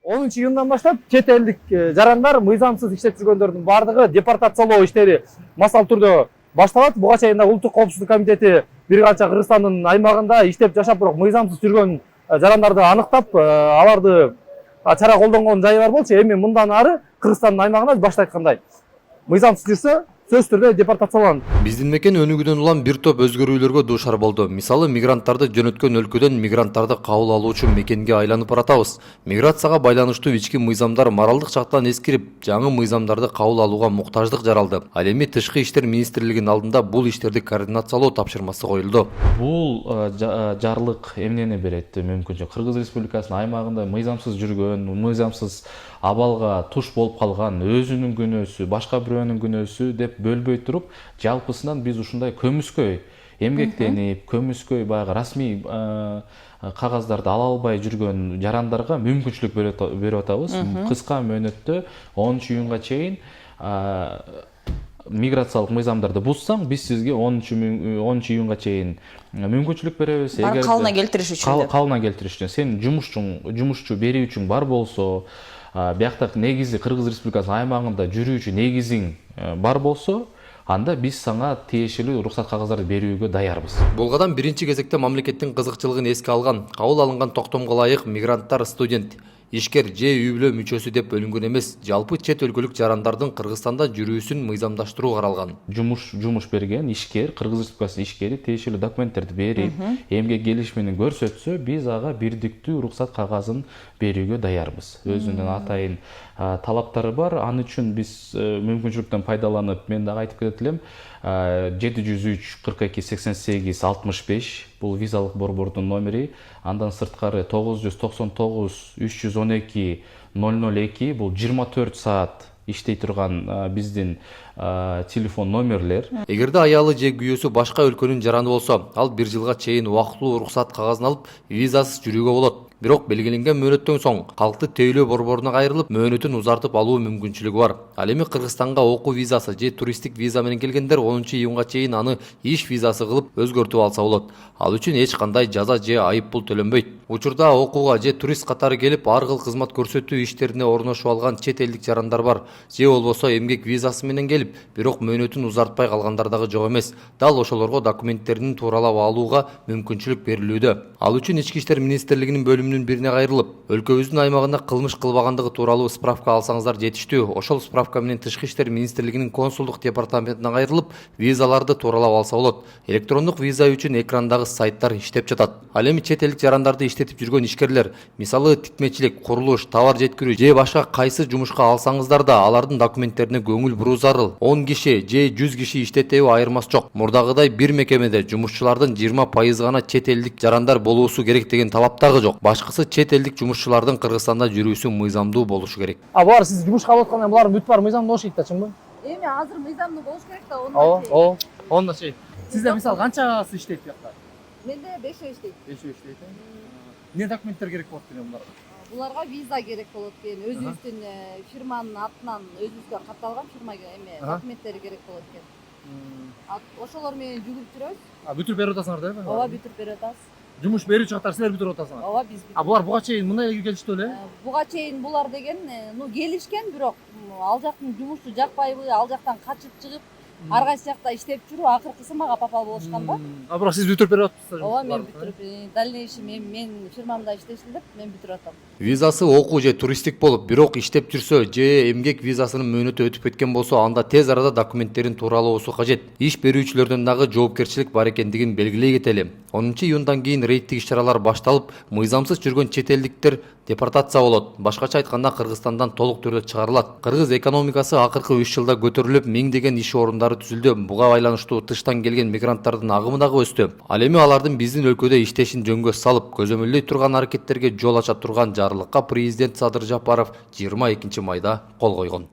10 июндан баштап чет элдик жарандар мыйзамсыз иштеп жүргөндөрдүн баардыгы депортациялоо иштери массалуу түрдө башталат. Буга чейин Улуттук коопсуздук комитети бир канча Кыргызстандын аймагында иштеп жашап, бирок мыйзамсыз жүргөн жарандарды аныктап, аларды чара колдонгон жайы бар болчу. Эми мындан ары Кыргызстандын аймагына башта айткандай мыйзамсыз жүрсө сөз түрдө депортацияланат. Биздин мекен өнүгүүдөн улам бир топ өзгөрүүлөргө дуушар болду. Мисалы, мигранттарды жөнөткөн өлкөдөн мигранттарды кабыл алуучу мекенге айланып баратабыз. Миграцияга байланыштуу ички мыйзамдар моралдык жактан эскирип, жаңы мыйзамдарды кабыл алууга муктаждык жаралды. Ал эми Тышкы иштер министрлигинин алдында бул иштерди координациялоо тапшырмасы коюлду. Бул жарлык эмнени берет мүмкүнчүлүк? Кыргыз Республикасынын аймагында мыйзамсыз жүргөн, мыйзамсыз абалга туш болуп калган, өзүнүн күнөөсү, башка бирөөнүн күнөөсү деп бөлбөй туруп, жалпысынан биз ушундай көмүскөй эмгектенип, көмүскөй баягы расмий кагаздарды ала албай жүргөн жарандарга мүмкүнчүлүк берип атабыз. Кыска мөөнөттө 10 июнга чейин миграциялык мыйзамдарды бузсаң, биз сизге 10 июнга чейин мүмкүнчүлүк беребиз. Эгер калына келтириш үчүн. Калына келтириш үчүн. Сен жумушчу берүүчүң бар болсо, биякта негизи Кыргыз Республикасынын аймагында жүрүүчү негизиң бар болсо, анда биз сага тиешелүү уруксат кагаздарды берүүгө даярбыз. Бул кадам биринчи кезекте мамлекеттин кызыкчылыгын эске алган, кабыл алынган токтомго ылайык мигранттар, студент, ишкер же үй бүлө мүчөсү деп бөлүнгөн эмес, жалпы чет өлкөлүк жарандардын Кыргызстанда жүрүүсүн мыйзамдаштыруу каралган. Жумуш берген ишкер, Кыргыз Республикасынын ишкери тиешелүү документтерди берип, эмгек келишимин көрсөтсө, биз ага бирдиктүү уруксат кагазын берүүгө даярбыз. Өзүнүн атайын талаптары бар. Аны үчүн биз мүмкүнчүлүктөн пайдаланып, мен дагы айтып кетет элем, 703 42 88 65 бул визалык борбордун номери, андан сырткары 999 312 002 бул 24 саат иштей турган биздин телефон номерлер. Эгерде аялы же күйөөсү башка өлкөнүн жараны болсо, ал 1 жылга чейин убактылуу уруксат кагазын алып, визасыз жүрүүгө болот. Бирок белгиленген мөөнөттөн соң калкты тейлөө борборуна кайрылып, мөөнөтүн узартып алуу мүмкүнчүлүгү бар. Ал эми Кыргызстанга окуу визасы же туристтик виза менен келгендер 10 июнга чейин аны иш визасы кылып өзгөртүп алса болот. Ал үчүн эч кандай жаза же айып пул төлөнбөйт. Учурда окууга же турист катары келип, ар кыл кызмат көрсөтүү иштерине орношуп алган чет элдик жарандар бар. Же болбосо эмгек визасы менен келип, бирок мөөнөтүн узартпай калгандар дагы жок эмес. Дал ошолорго документтерин тууралап алууга мүмкүнчүлүк берилүүдө. Ал үчүн Ички иштер министрлигинин бөлүмүнүн бирине кайрылып, өлкөбүздүн аймагында кылмыш кылбагандыгы тууралуу справка алсаңыздар жетиштүү. Ошол справка менен Тышкы иштер министрлигинин консулдук департаментине кайрылып, визаларды тууралап алса болот. Электрондук виза үчүн экрандагы сайттар иштеп жатат. Ал эми чет элдик жарандарды иштетип жүргөн ишкерлер, мисалы тикмечилик, курулуш, товар жеткирүү же башка кайсы жумушка алсаңыздар да, алардын документтерине көңүл буруу зарыл. 10 киши же 100 киши иштетеби айырмасы жок. Мурдагыдай бир мекемеде жумушчулардын 20% гана чет элдик жарандар болуусу керек деген талап дагы жок. Башкысы чет элдик жумушчулардын Кыргызстанда жүрүүсү мыйзамдуу болушу керек. Булар сиз жумушка алып атканда булардын бүт баары мыйзамдуу болуш керек да, чынбы? Эми азыр мыйзамдуу болуш керек да, онда. Ооба, онда чейин. Сизде мисалы канчасы иштейт бuyakта? Менде 5 иштейт. 5 иштейт. Эмне документтер керек болот экен буларга? Буларга виза керек болот экен. Өзүбүздүн фирманын атынан өзүбүзгө катталган фирмага документтери керек болот экен. Ошолор менен жүгүрүп жүрөбүз. Бүтүрүп берип атасыңар да? Ооба, бүтүрүп берип атабыз. Жумуш берүүчү катары силер бүтүрүп атасыңар? Ооба, биз. Булар буга чейин мындай келишти беле? Буга чейин булар деген, келишкен, бирок ал жактын жумушу жакпайбы, ал жактан качып чыгып, ар кайсы жакта иштеп жүрүп, акыркысы мага попал болушкан да. Бирок сиз бүтүрүп берип атасыздар? Ооба, мен бүтүрүп, дальнейшем мен фирмамда иштешин деп мен бүтүрүп атам. Визасы окуу же туристтик болуп, бирок иштеп жүрсө же эмгек визасынын мөөнөтү өтүп кеткен болсо, анда тез арада документтерин тууралоосу кажет. Иш берүүчүлөрдөн дагы жоопкерчилик бар экендигин белгилей кетели. 10 июндан кийин рейдтик иш-чаралар башталып, мыйзамсыз жүргөн чет элдиктер депортация болот. Башкача айтканда Кыргызстандан толук түрдө чыгарылат. Кыргыз экономикасы акыркы 3 жылда көтөрүлүп, миңдеген иш орундары түзүлдү. Буга байланыштуу тыштан келген мигранттардын агымы дагы өстү. Ал эми алардын биздин өлкөдө иштешин жөнгө салып, көзөмөлдөй турган аракеттерге жол ача турган жарлыкка президент Садыр Жапаров 22 майда кол койгон.